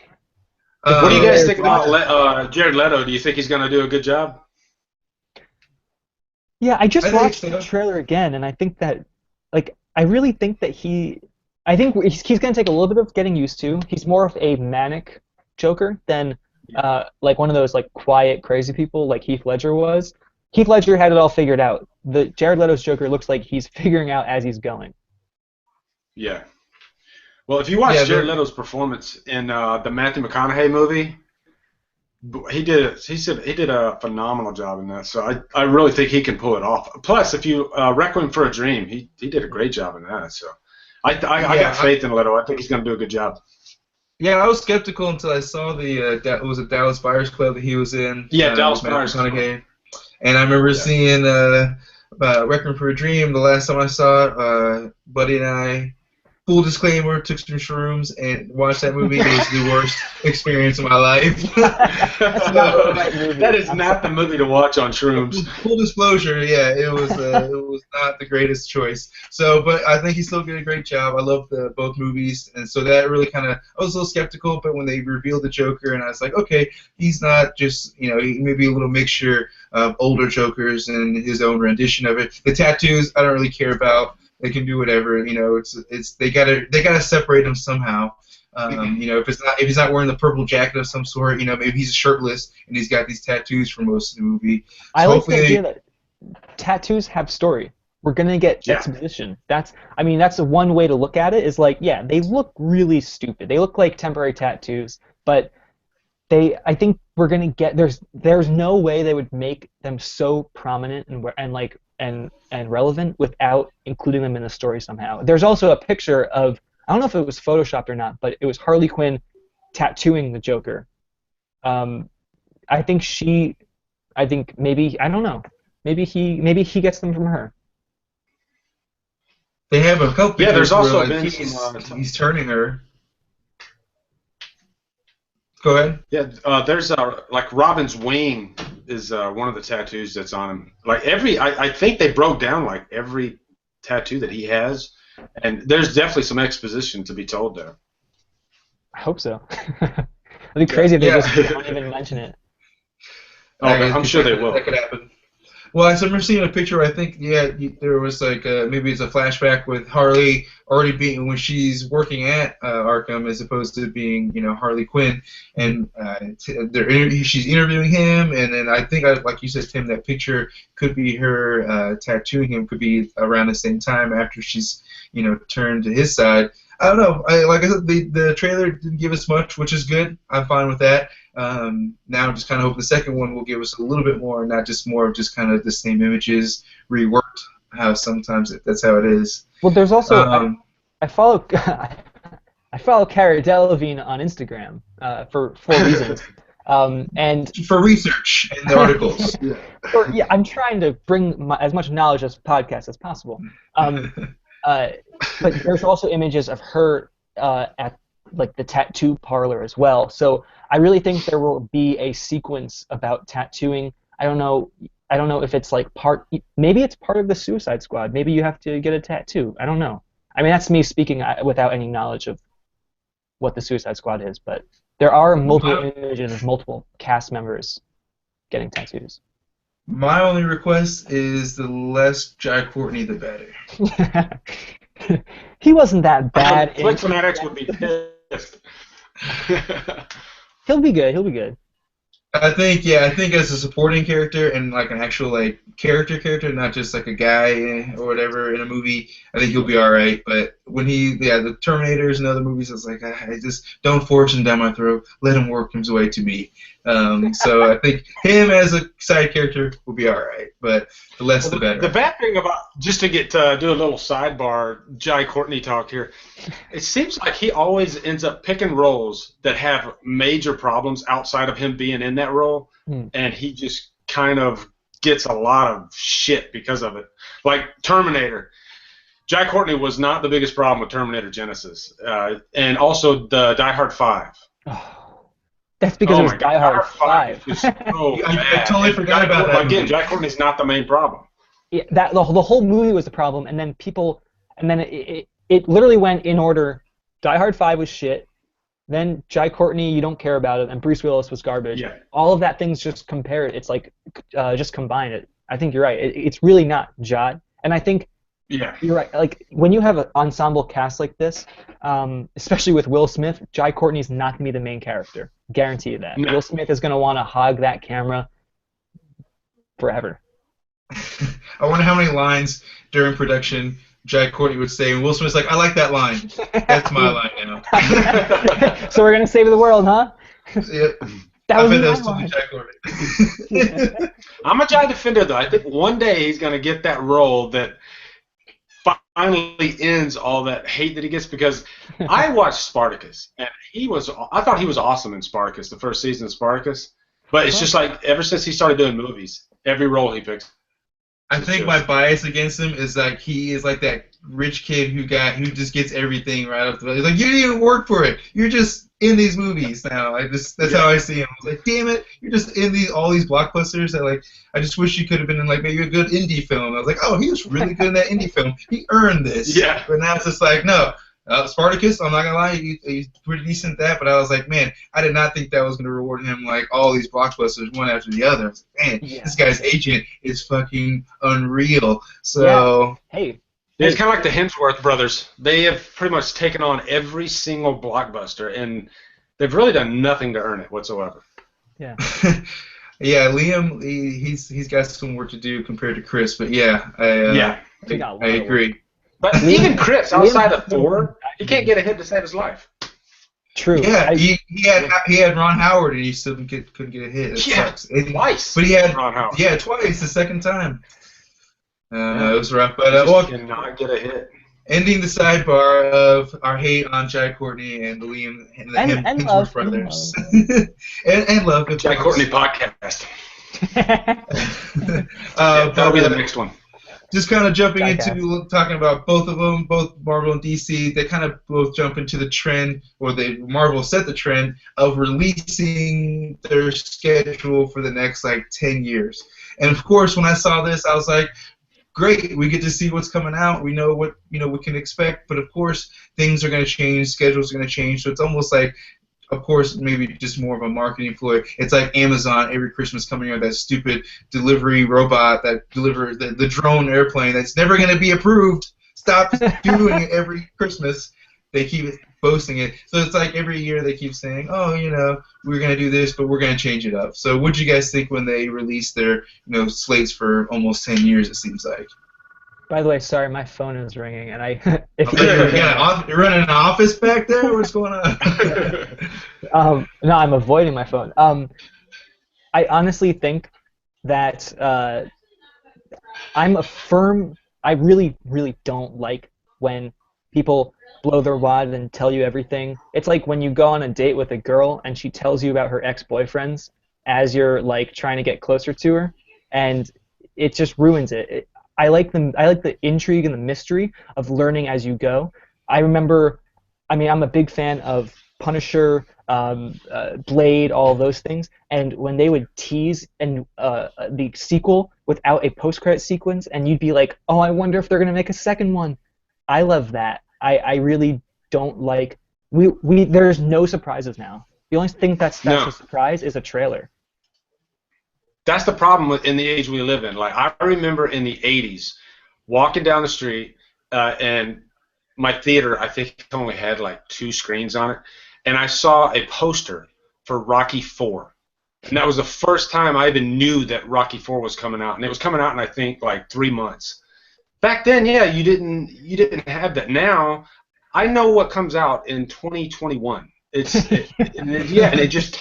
What do you guys think about Jared Leto? Do you think he's going to do a good job? Yeah, I just watched so. the trailer again, and I think that, like, I really think that I think he's going to take a little bit of getting used to. He's more of a manic Joker than, like, one of those, like, quiet, crazy people like Heath Ledger was. Heath Ledger had it all figured out. The Jared Leto's Joker looks like he's figuring out as he's going. Yeah. Well, if you watch Jared Leto's performance in the Matthew McConaughey movie, he did a phenomenal job in that. So I really think he can pull it off. Plus, if you Requiem for a Dream, he did a great job in that. So I got faith in Leto. I think he's going to do a good job. Yeah, I was skeptical until I saw was it Dallas Buyers Club that he was in? Yeah, Dallas Buyers Club. And I remember seeing Requiem for a Dream the last time I saw it. Buddy and I, full disclaimer, took some shrooms and watched that movie. It was the worst experience of my life. That is not the movie to watch on shrooms. Full disclosure, yeah, it was not the greatest choice. So, but I think he still did a great job. I love both movies, and so that really kind of, I was a little skeptical, but when they revealed the Joker, and I was like, okay, he's not just, he may be a little mixture of older Jokers and his own rendition of it. The tattoos, I don't really care about. They can do whatever, they gotta separate them somehow. If he's not wearing the purple jacket of some sort, maybe he's shirtless and he's got these tattoos for most of the movie. So I like the idea that tattoos have story. We're gonna get exposition. That's one way to look at it. Is like, yeah, they look really stupid. They look like temporary tattoos, but I think we're gonna get there's no way they would make them so prominent and relevant without including them in the story somehow. There's also a picture of, I don't know if it was photoshopped or not, but it was Harley Quinn tattooing the Joker. I think maybe, I don't know, maybe he gets them from her. They have a couple. Yeah, there's also been he's turning her. Go ahead. Yeah, there's like Robin's wing is one of the tattoos that's on him. Like I think they broke down like every tattoo that he has, and there's definitely some exposition to be told there. I hope so. It'd be crazy if they just don't even mention it. Oh, I'm sure they will. That could happen. Well, I remember seeing a picture where I think, there was like maybe it's a flashback with Harley already being, when she's working at Arkham as opposed to being, Harley Quinn, and she's interviewing him, and then I think, like you said, Tim, that picture could be her tattooing him, could be around the same time after she's, turned to his side. I don't know. Like I said, the trailer didn't give us much, which is good. I'm fine with that. Now I'm just kind of hoping the second one will give us a little bit more, not just more of just kind of the same images reworked. How sometimes that's how it is. Well, there's also I follow Cara Delevingne on Instagram for reasons. And for research and the articles. I'm trying to bring as much knowledge as podcast as possible. But there's also images of her at like the tattoo parlor as well. So I really think there will be a sequence about tattooing. I don't know if it's like maybe it's part of the Suicide Squad. Maybe you have to get a tattoo. I don't know. I mean, that's me speaking without any knowledge of what the Suicide Squad is, but there are multiple images of multiple cast members getting tattoos. My only request is the less Jai Courtney, the better. He wasn't that bad. Flick fanatics would be pissed. He'll be good. I think as a supporting character and like an actual like character, not just like a guy or whatever in a movie, I think he'll be all right. But when the Terminators and other movies, I was like, I just don't force him down my throat. Let him work his way to me. So I think him as a side character will be all right. But the less the better. The bad thing about, just to get do a little sidebar Jai Courtney talk here, it seems like he always ends up picking roles that have major problems outside of him being in that role, and he just kind of gets a lot of shit because of it. Like Terminator, Jai Courtney was not the biggest problem with Terminator Genesis, and also the Die Hard 5. Oh, that's because it was Die Hard 5. Is just so I totally forgot about that. Again, Jai Courtney's not the main problem. Yeah, the whole movie was the problem, and then it literally went in order. Die Hard 5 was shit. Then Jai Courtney, you don't care about it, and Bruce Willis was garbage. Yeah. All of that things just compared. It's like just combine it. I think you're right. It's really not Jai, and I think you're right. Like when you have an ensemble cast like this, especially with Will Smith, Jai Courtney's not gonna be the main character. Guarantee you that. No. Will Smith is gonna want to hog that camera forever. I wonder how many lines during production Jai Courtney would say, and Will Smith's like, I like that line. That's my line now. So we're gonna save the world, huh? Yep. I bet that was totally Jai Courtney. I'm a Jai defender, though. I think one day he's gonna get that role that finally ends all that hate that he gets, because I watched Spartacus, and I thought he was awesome in Spartacus, the first season of Spartacus. But it's just like ever since he started doing movies, every role he picks. I think my bias against him is like he is like that rich kid who just gets everything right off the bat. He's like, you didn't even work for it. You're just in these movies now. That's how I see him. I was like, damn it, you're just in all these blockbusters that like I just wish you could have been in like maybe a good indie film. I was like, oh, he was really good in that indie film. He earned this. Yeah. But now it's just like, no. Spartacus, I'm not gonna lie, he's pretty decent at that, but I was like, man, I did not think that was gonna reward him like all these blockbusters one after the other. I was like, man, this guy's agent is fucking unreal. So hey, it's kind of like the Hemsworth brothers. They have pretty much taken on every single blockbuster, and they've really done nothing to earn it whatsoever. Yeah. Yeah, Liam, he's got some work to do compared to Chris, but I agree. But even Chris, outside of Thor, he can't get a hit to save his life. True. Yeah, he had Ron Howard, and he still couldn't get a hit. It sucks. Twice. But he had Ron Howard. Yeah, twice. The second time. It was rough, but he cannot get a hit. Ending the sidebar of our hate on Jai Courtney and Liam and the Hemsworth brothers, and love. Jai Courtney podcast. That'll be the next one. Just kind of jumping into talking about both of them, both Marvel and DC, they kind of both jump into the trend, or Marvel set the trend of releasing their schedule for the next like 10 years. And of course, when I saw this, I was like, great, we get to see what's coming out. We know what we can expect, but of course, things are going to change, schedules are going to change. So it's almost like, of course, maybe just more of a marketing ploy. It's like Amazon every Christmas coming out with that stupid delivery robot that delivers the drone airplane that's never going to be approved. Stop doing it every Christmas. They keep boasting it. So it's like every year they keep saying, oh, we're going to do this, but we're going to change it up. So what do you guys think when they release their slates for almost 10 years, it seems like? By the way, sorry, my phone is ringing, and you're running an office back there? What's going on? No, I'm avoiding my phone. I honestly think that I really, really don't like when people blow their wad and tell you everything. It's like when you go on a date with a girl and she tells you about her ex-boyfriends as you're like trying to get closer to her, and it just ruins it. I like the intrigue and the mystery of learning as you go. I'm a big fan of Punisher, Blade, all of those things. And when they would tease the sequel without a post-credit sequence, and you'd be like, oh, I wonder if they're going to make a second one. I love that. I really don't like... There's no surprises now. The only thing that's a surprise is a trailer. That's the problem in the age we live in. Like, I remember in the 80s walking down the street, and my theater, I think, only had like 2 screens on it, and I saw a poster for Rocky IV. And that was the first time I even knew that Rocky IV was coming out, and it was coming out in, I think, like 3 months. Back then, yeah, you didn't have that. Now, I know what comes out in 2021. And it just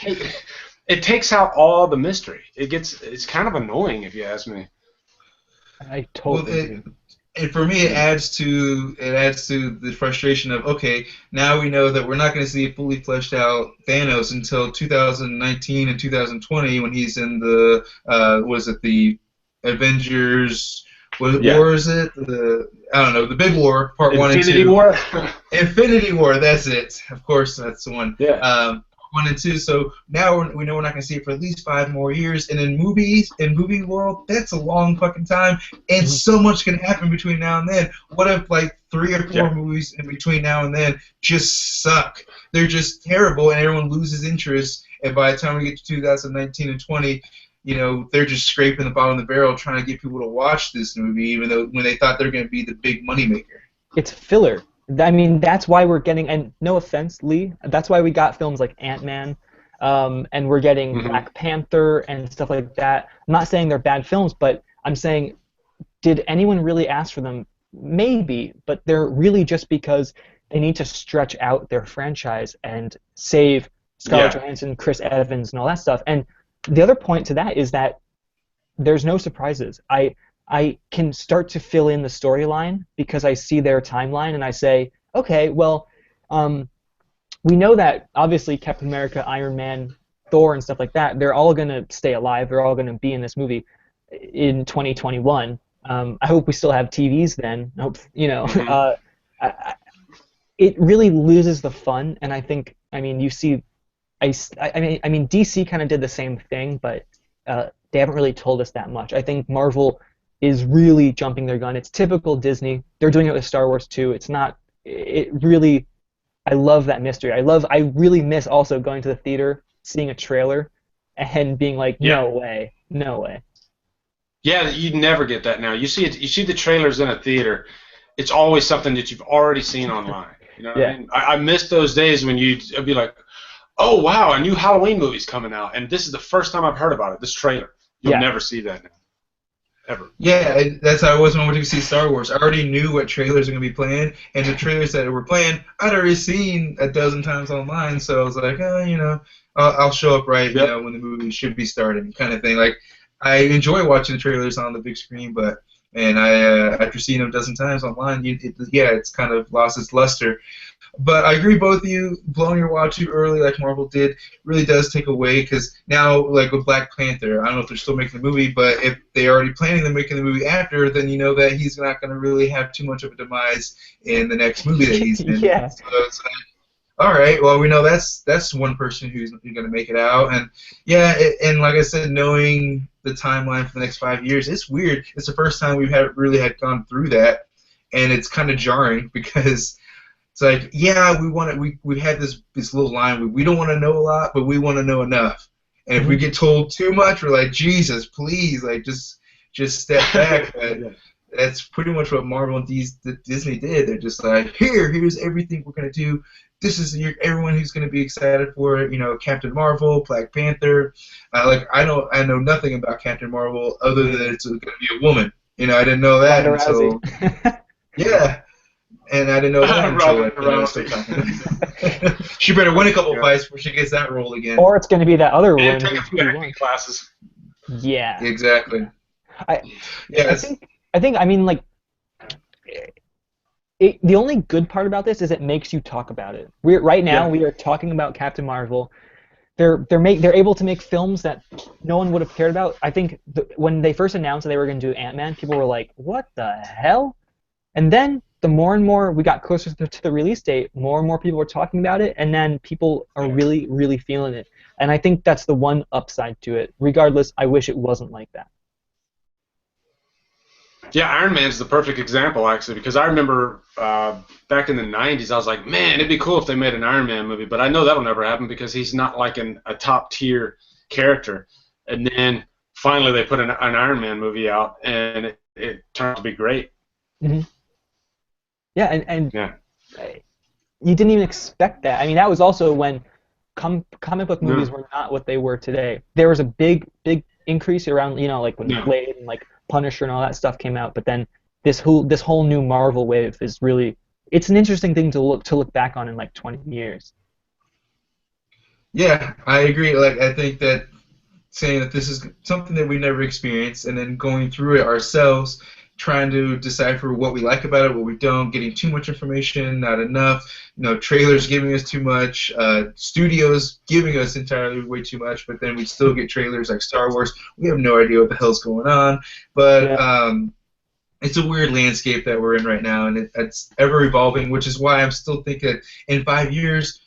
takes out all the mystery. It's kind of annoying, if you ask me. I totally agree. And for me, it adds to the frustration of, okay, now we know that we're not going to see a fully fleshed out Thanos until 2019 and 2020 when he's in the the Avengers What Yeah. war is it? I don't know. The Big War, Part 1 and 2. Infinity War. Infinity War. That's it. Of course, that's the one. Yeah. 1 and 2. So now we know we're not going to see it for at least 5 more years. And in movie world, that's a long fucking time. And so much can happen between now and then. What if like 3 or 4 movies in between now and then just suck? They're just terrible, and everyone loses interest. And by the time we get to 2019 and 20, you know, they're just scraping the bottom of the barrel trying to get people to watch this movie, even though when they thought they're going to be the big moneymaker. It's filler. I mean, that's why we're getting, and no offense, Lee, that's why we got films like Ant-Man, and we're getting Black Panther and stuff like that. I'm not saying they're bad films, but I'm saying, did anyone really ask for them? Maybe, but they're really just because they need to stretch out their franchise and save Scarlett Johansson, Chris Evans, and all that stuff. And the other point to that is that there's no surprises. I can start to fill in the storyline because I see their timeline and I say, okay, well, we know that obviously Captain America, Iron Man, Thor, and stuff like that, they're all going to stay alive. They're all going to be in this movie in 2021. I hope we still have TVs then. I hope, you know, it really loses the fun, and I think, I mean, you see, I mean, DC kind of did the same thing, but they haven't really told us that much. I think Marvel is really jumping their gun. It's typical Disney. They're doing it with Star Wars too. It's not. It really. I love that mystery. I really miss also going to the theater, seeing a trailer, and being like, no way, no way. Yeah, you never get that now. You see it. You see the trailers in a theater. It's always something that you've already seen online. You know what I mean? I miss those days when you'd be like, oh wow, a new Halloween movie's coming out, and this is the first time I've heard about it. This trailer. You'll never see that now. Ever. Yeah, that's how I was when I went to see Star Wars. I already knew what trailers were going to be playing, and the trailers that were playing, I'd already seen a dozen times online, so I was like, oh, you know, I'll show up right, you know, when the movie should be starting, kind of thing. Like, I enjoy watching the trailers on the big screen, but, and after seeing them a dozen times online, it's kind of lost its luster. But I agree, both of you, blowing your wad too early like Marvel did really does take away, because now, like with Black Panther, I don't know if they're still making the movie, but if they're already planning on making the movie after, then you know that he's not going to really have too much of a demise in the next movie that he's in. So it's like, all right, well, we know that's one person who's going to make it out. And, and like I said, knowing the timeline for the next 5 years, it's weird. It's the first time we've really had gone through that, and it's kind of jarring because it's like, yeah, we had this little line. We don't want to know a lot, but we want to know enough. And if we get told too much, we're like, Jesus, please, like just step back. But that's pretty much what Marvel and Disney did. They're just like, here's everything we're gonna do. This is everyone who's gonna be excited for it. You know, Captain Marvel, Black Panther. Like I know nothing about Captain Marvel other than it's gonna be a woman. You know, I didn't know that until and I didn't know that until she better win a couple fights before she gets that role again. Or it's going to be that other one. Take a few acting classes. Yeah. Exactly. I think. I mean, like, the only good part about this is it makes you talk about it. We are talking about Captain Marvel. They're able to make films that no one would have cared about. I think when they first announced that they were going to do Ant-Man, people were like, "What the hell?" And then the more and more we got closer to the release date, more and more people were talking about it, and then people are really, really feeling it. And I think that's the one upside to it. Regardless, I wish it wasn't like that. Yeah, Iron Man's the perfect example, actually, because I remember back in the 90s, I was like, man, it'd be cool if they made an Iron Man movie, but I know that'll never happen because he's not like a top-tier character. And then finally they put an Iron Man movie out, and it turned out to be great. Mm-hmm. Yeah, and you didn't even expect that. I mean, that was also when comic book movies were not what they were today. There was a big increase around, you know, like when Blade and like Punisher and all that stuff came out. But then this whole new Marvel wave is really, it's an interesting thing to look back on in like 20 years. Yeah, I agree. Like, I think that saying that this is something that we never experienced, and then going through it ourselves, trying to decipher what we like about it, what we don't, getting too much information, not enough, you know, trailers giving us too much, studios giving us entirely way too much, but then we still get trailers like Star Wars. We have no idea what the hell's going on, but it's a weird landscape that we're in right now, and it's ever evolving, which is why I'm still thinking in 5 years,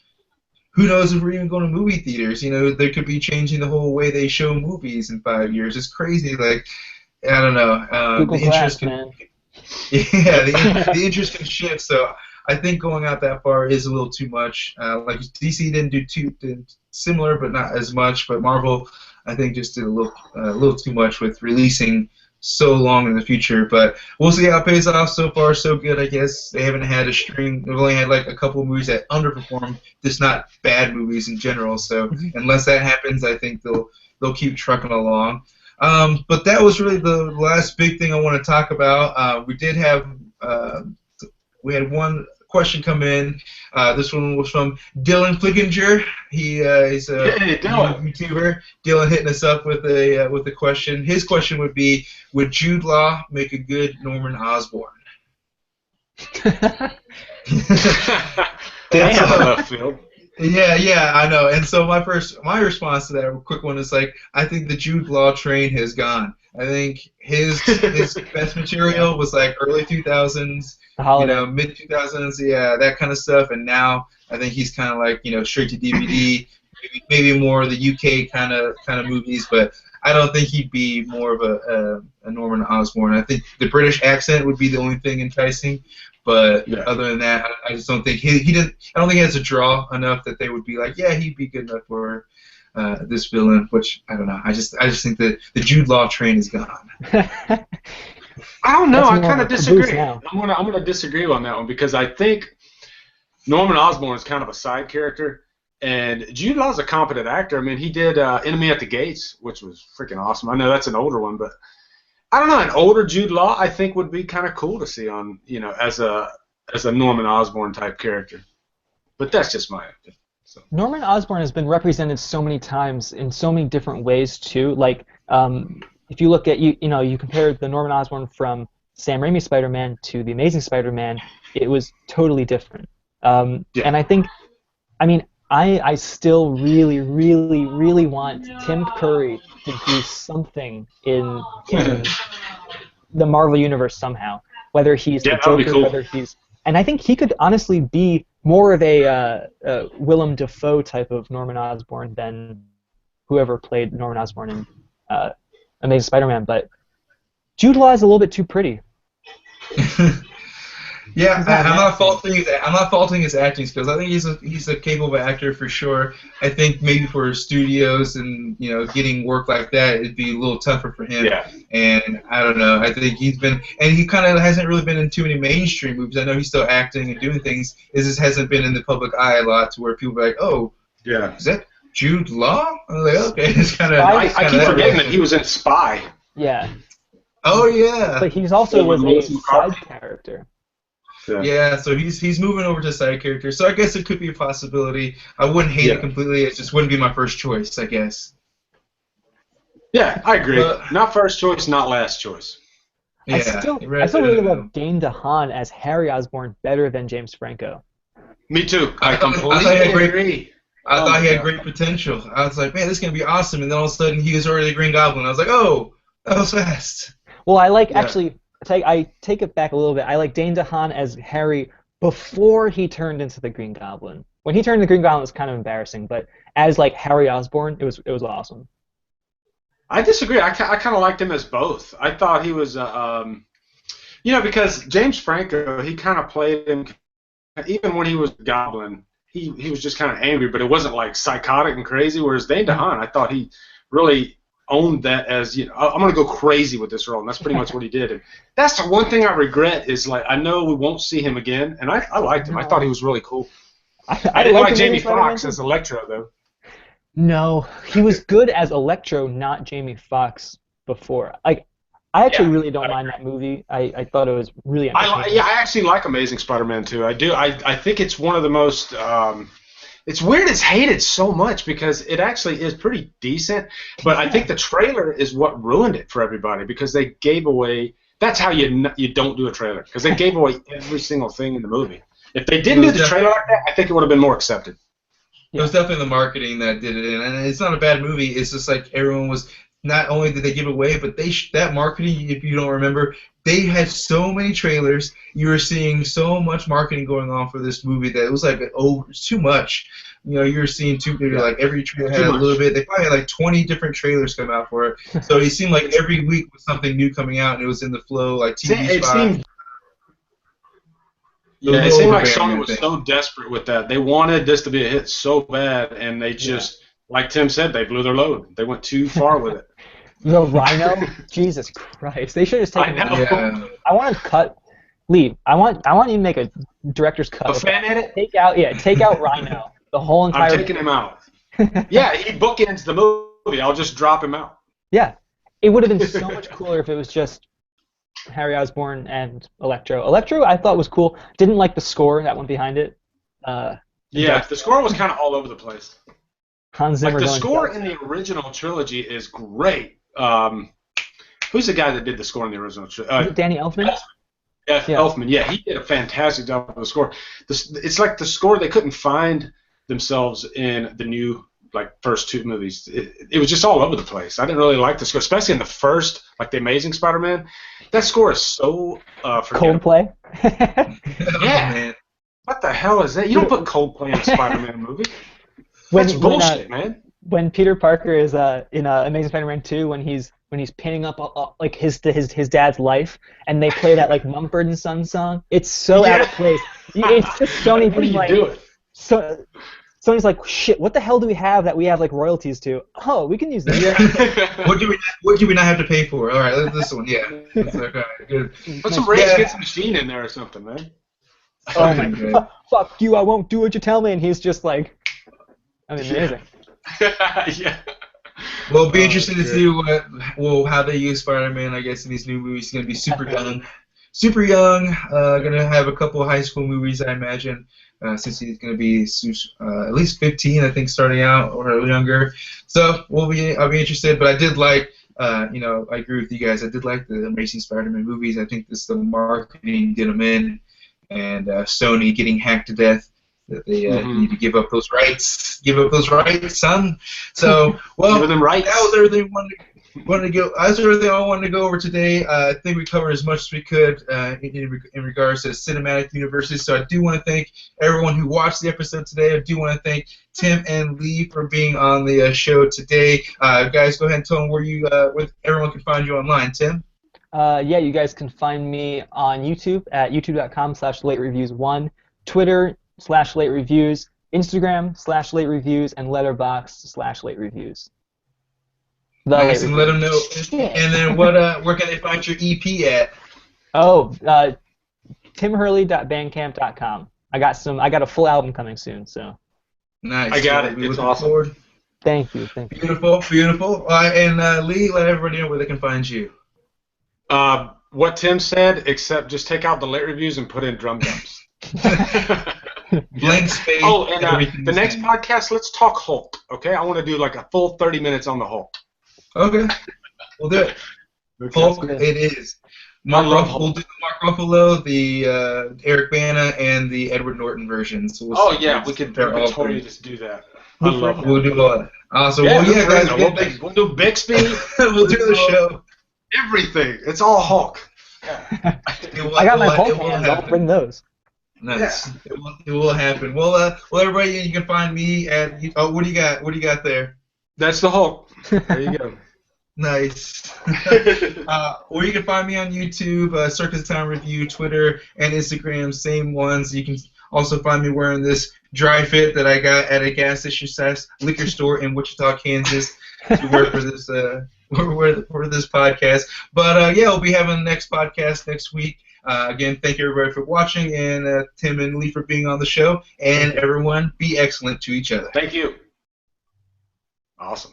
who knows if we're even going to movie theaters? You know, they could be changing the whole way they show movies in 5 years. It's crazy. Like, I don't know. Google The interest Glass, can, man. yeah, the interest can shift. So I think going out that far is a little too much. Like DC did similar, but not as much. But Marvel, I think, just did a little too much with releasing so long in the future. But we'll see how it pays off. So far, so good, I guess. They haven't had a string. They've only had like a couple of movies that underperformed, just not bad movies in general. So unless that happens, I think they'll keep trucking along. But that was really the last big thing I want to talk about. We had one question come in. This one was from Dylan Flickinger. He's a YouTuber. Dylan hitting us up with a question. His question would be, would Jude Law make a good Norman Osborn? That's a left field. Yeah, I know. And so my response to that quick one is like, I think the Jude Law train has gone. I think his best material was like early 2000s, mid 2000s, yeah, that kind of stuff. And now I think he's kind of like, straight to DVD, maybe more of the UK kind of movies. But I don't think he'd be more of a Norman Osborn. I think the British accent would be the only thing enticing. But other than that, I just don't think he didn't. I don't think he has a draw enough that they would be like, yeah, he'd be good enough for this villain. Which I don't know. I just think that the Jude Law train is gone. I don't know. I kind of disagree. I'm gonna disagree on that one because I think Norman Osborn is kind of a side character, and Jude Law's a competent actor. I mean, he did Enemy at the Gates, which was freaking awesome. I know that's an older one, but I don't know, an older Jude Law I think would be kind of cool to see on, as a Norman Osborn type character. But that's just my opinion. So. Norman Osborn has been represented so many times in so many different ways too. Like, if you look at you compare the Norman Osborn from Sam Raimi's Spider-Man to the Amazing Spider-Man, it was totally different. And I think, I still really, really, really want Tim Curry to do something in the Marvel Universe somehow. Whether he's the Joker, cool. whether he's... And I think he could honestly be more of a Willem Dafoe type of Norman Osborn than whoever played Norman Osborn in Amazing Spider-Man. But Jude Law is a little bit too pretty. Yeah, I'm not faulting his acting skills. I think he's a capable actor for sure. I think maybe for studios and getting work like that, it'd be a little tougher for him. Yeah. And I don't know. I think he kind of hasn't really been in too many mainstream movies. I know he's still acting and doing things. It just hasn't been in the public eye a lot to where people are like, oh, yeah, is that Jude Law? I'm like, okay, it's kind of. I keep forgetting that he was in Spy. Yeah. Oh yeah. But he's also was a side character. Yeah, so he's moving over to side character. So I guess it could be a possibility. I wouldn't hate it completely. It just wouldn't be my first choice, I guess. Yeah, I agree. Not first choice, not last choice. Yeah, I still really love Dane DeHaan as Harry Osborn better than James Franco. Me too. I completely agree. I thought he had great potential. I was like, man, this is going to be awesome. And then all of a sudden, he was already the Green Goblin. I was like, oh, that was fast. Well, I like actually... I take it back a little bit. I like Dane DeHaan as Harry before he turned into the Green Goblin. When he turned into the Green Goblin, it was kind of embarrassing, but as like Harry Osborn, it was awesome. I disagree. I kind of liked him as both. I thought he was, because James Franco, he kind of played him, even when he was Goblin, he was just kind of angry, but it wasn't like psychotic and crazy. Whereas Dane DeHaan, I thought he really owned that as, I'm going to go crazy with this role, and that's pretty much what he did. And that's the one thing I regret is, like, I know we won't see him again, and I liked him. No. I thought he was really cool. I didn't like Jamie Foxx as Electro, though. No, he was good as Electro, not Jamie Foxx before. Like, I actually really don't mind that movie. I thought it was really entertaining. I actually like Amazing Spider-Man 2. I do. I think it's one of the most... it's weird it's hated so much because it actually is pretty decent, but I think the trailer is what ruined it for everybody because they gave away... That's how you don't do a trailer, because they gave away every single thing in the movie. If they didn't do the trailer like that, I think it would have been more accepted. It was definitely the marketing that did it, and it's not a bad movie. It's just like everyone was not only did they give away, but that marketing, if you don't remember, they had so many trailers. You were seeing so much marketing going on for this movie that it was like, oh, it's too much. You know, you were seeing like every trailer had a little bit. They probably had like 20 different trailers come out for it. So it seemed like every week was something new coming out, and it was in the flow, like TV spots. Yeah, it seemed like Sony was so desperate with that. They wanted this to be a hit so bad, and they just, like Tim said, they blew their load. They went too far with it. The Rhino, Jesus Christ! They should have just taken. I want to cut. Lee, I want you to make a director's cut. A fan edit? Take out Rhino. The whole entire. I'm taking him out. Yeah, he bookends the movie. I'll just drop him out. Yeah, it would have been so much cooler if it was just Harry Osborn and Electro. Electro, I thought was cool. Didn't like the score that went behind it. Yeah, the score was kind of all over the place. Hans Zimmer. Like the score in the original trilogy is great. Who's the guy that did the score in the original trilogy? Danny Elfman? Yeah, Elfman. Yeah, he did a fantastic job with the score. It's like the score they couldn't find themselves in the new first two movies. It was just all over the place. I didn't really like the score, especially in the first, like the Amazing Spider-Man. That score is so forgettable. Coldplay. Yeah. Man. What the hell is that? You don't put Coldplay in a Spider-Man movie. That's bullshit, man. When Peter Parker is in Amazing Spider-Man 2, when he's painting up like his dad's life, and they play that like Mumford & Sons song, it's so out of place. It's just Sony being like, so Sony's like, shit, what the hell do we have that we have like royalties to? Oh, we can use this. What do we not have to pay for? All right, this one, yeah. Okay, good. Put some Rage Against the Machine in there or something, man. Oh my God. Fuck you! I won't do what you tell me. And he's just like, I mean, amazing. Yeah. Well, it'll be interesting to see how they use Spider-Man. I guess in these new movies, he's gonna be super young. Gonna have a couple of high school movies, I imagine. Since he's going to be at least 15, I think, starting out or younger. So I'll be interested. But I did like, I agree with you guys. I did like the Amazing Spider-Man movies. I think the marketing did them in, and Sony getting hacked to death. That they need to give up those rights. Give up those rights, son. So give them rights. That was everything I wanted to go over today. I think we covered as much as we could in regards to cinematic universes. So I do want to thank everyone who watched the episode today. I do want to thank Tim and Lee for being on the show today. Guys, go ahead and tell them where everyone can find you online. Tim? Yeah, you guys can find me on YouTube at youtube.com/LateReviews1, Twitter /LateReviews, Instagram /LateReviews, and Letterboxd /LateReviews. Nice, and let them know. And then where can they find your EP at? Oh, timhurley.bandcamp.com. I got a full album coming soon, so. Nice. I got it. It's awesome. Thank you. Beautiful. And Lee, let everybody know where they can find you. What Tim said, except just take out the late reviews and put in Drumdums. Blank space. Oh, and the next podcast, let's talk Hulk. Okay, I want to do like a full 30 minutes on the Hulk. Okay, we'll do it. Okay. Hulk, it is. We'll do the Mark Ruffalo, the Eric Bana, and the Edward Norton versions. So we could totally just do that. I love that. We'll do all. Awesome. Yeah, guys, we'll do Bixby. We'll do the show. Everything. It's all Hulk. Yeah. I got my Hulk hands. I'll bring those. Nice. Yeah. It will happen. Well, everybody, you can find me at. Oh, what do you got? What do you got there? That's the Hulk. There you go. Nice. Or you can find me on YouTube, Circus Town Review, Twitter, and Instagram, same ones. You can also find me wearing this dry fit that I got at a gas station / liquor store in Wichita, Kansas, to work for this for this podcast. But we'll be having the next podcast next week. Again, thank you everybody for watching, and Tim and Lee for being on the show. And everyone, be excellent to each other. Thank you. Awesome.